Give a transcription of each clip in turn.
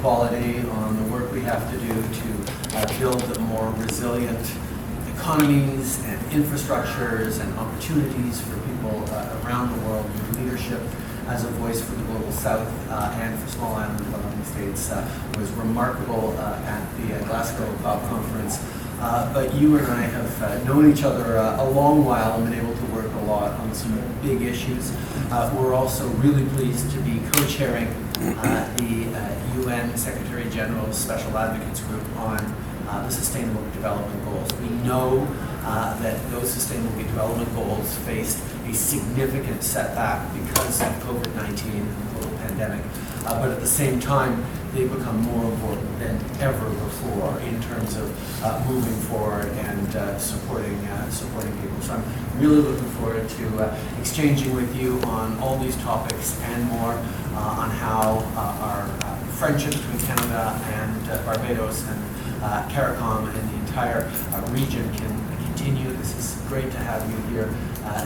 inequality, on the work we have to do to build more resilient economies and infrastructures and opportunities for people around the world. Your leadership as a voice for the Global South and for small island developing states was remarkable at the Glasgow COP conference. But you and I have known each other a long while and been able to work a lot on some big issues. We're also really pleased to be co-chairing the UN Secretary General's Special Advocates Group on the Sustainable Development Goals. We know that those Sustainable Development Goals faced a significant setback because of COVID-19 and the global pandemic. But at the same time, they've become more important than ever before in terms of moving forward and supporting people. So I'm really looking forward to exchanging with you on all these topics and more on how our friendship between Canada and Barbados and CARICOM and the entire region can continue. This is great to have you here,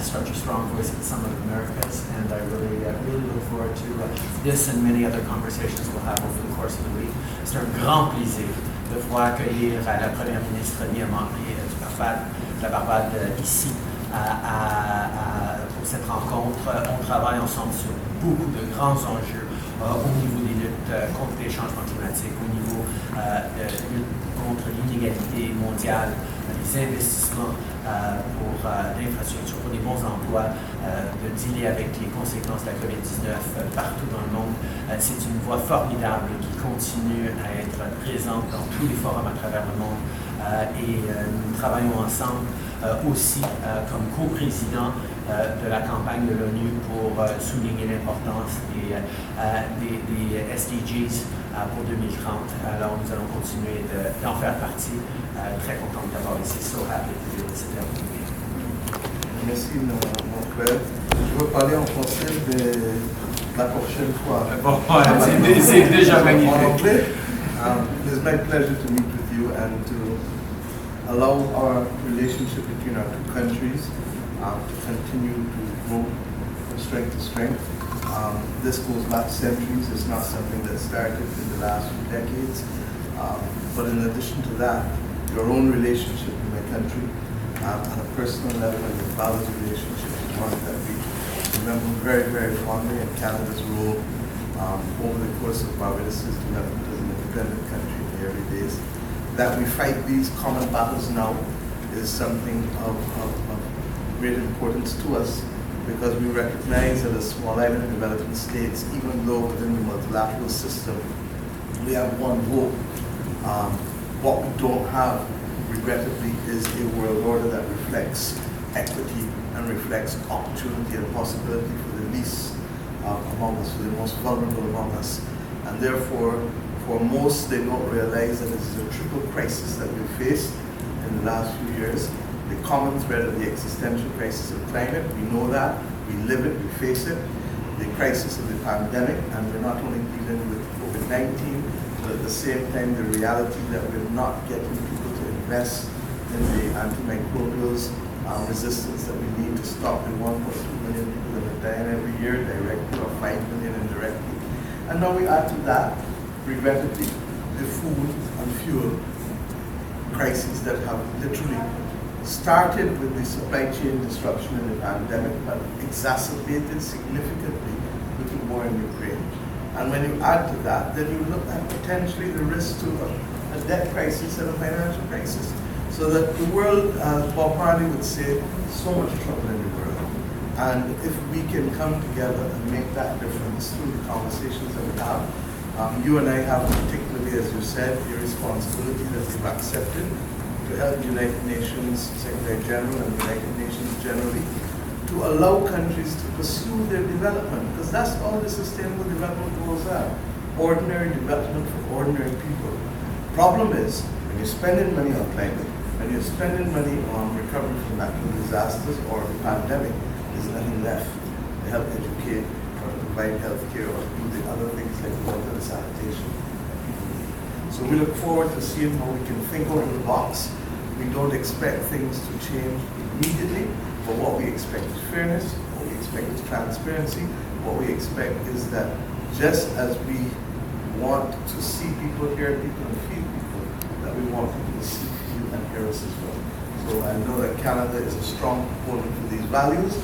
such a strong voice at the Summit of Americas, and I really look forward to this and many other conversations we'll have over the course of the week. C'est un grand plaisir de pouvoir accueillir la Première ministre Mia Amor Mottley de la Barbade ici pour cette rencontre. On travaille ensemble sur beaucoup de grands enjeux au niveau des luttes contre les changements climatiques, au niveau de lutte contre l'inégalité mondiale, les investissements pour l'infrastructure, pour des bons emplois, de dealer avec les conséquences de la COVID-19 partout dans le monde. C'est une voie formidable qui continue à être présente dans tous les forums à travers le monde. Et nous travaillons ensemble aussi comme co-président de la campagne de l'ONU pour souligner l'importance des SDGs pour 2030. Alors nous allons continuer d'en faire partie. Très content de t'avoir ici. So happy to be with you. Merci mon frère. Je veux parler en français de la prochaine fois. Bon, c'est déjà magnifique. It's my pleasure to meet with you and to allow our relationship between our two countries to continue to grow from strength to strength. This goes back centuries. It's not something that started in the last few decades. But in addition to that, your own relationship with my country on a personal level and your father's relationship is one that we remember very, very fondly, and Canada's role over the course of Barbados' development as an independent country in the early days. That we fight these common battles now is something of great importance to us, because we recognize that as small island developing states, even though within the multilateral system we have one vote, what we don't have, regrettably, is a world order that reflects equity and reflects opportunity and possibility for the least among us, for the most vulnerable among us. And therefore, for most, they don't realize that this is a triple crisis that we've faced in the last few years. The common thread of the existential crisis of climate, we know that, we live it, we face it. The crisis of the pandemic, and we're not only dealing with COVID-19, but at the same time the reality that we're not getting people to invest in the antimicrobials resistance that we need to stop the 1.2 million people that are dying every year directly, or 5 million indirectly. And now we add to that, regrettably, the food and fuel crises that have literally started with the supply chain disruption in the pandemic, but exacerbated significantly with the war in Ukraine. And when you add to that, then you look at potentially the risk to a debt crisis and a financial crisis. So that the world, as Bob Marley would say, so much trouble in the world. And if we can come together and make that difference through the conversations that we have, you and I have particularly, as you said, a responsibility that we've accepted to help the United Nations Secretary General and the United Nations generally to allow countries to pursue their development, because that's all the sustainable development goals are. Ordinary development for ordinary people. Problem is, when you're spending money on climate, when you're spending money on recovery from natural disasters or the pandemic, there's nothing left to help educate or to provide health care or do the other things like water and sanitation. So we look forward to seeing how we can think out of the box. We don't expect things to change immediately, but what we expect is fairness, what we expect is transparency, what we expect is that just as we want to see people, hear people, and feel people, that we want people to see, feel, and hear us as well. So I know that Canada is a strong proponent for these values,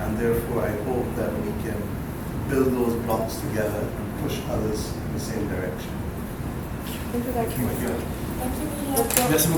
and therefore I hope that we can build those blocks together and push others in the same direction. Thank you. Thank you. Thank you. Merci beaucoup.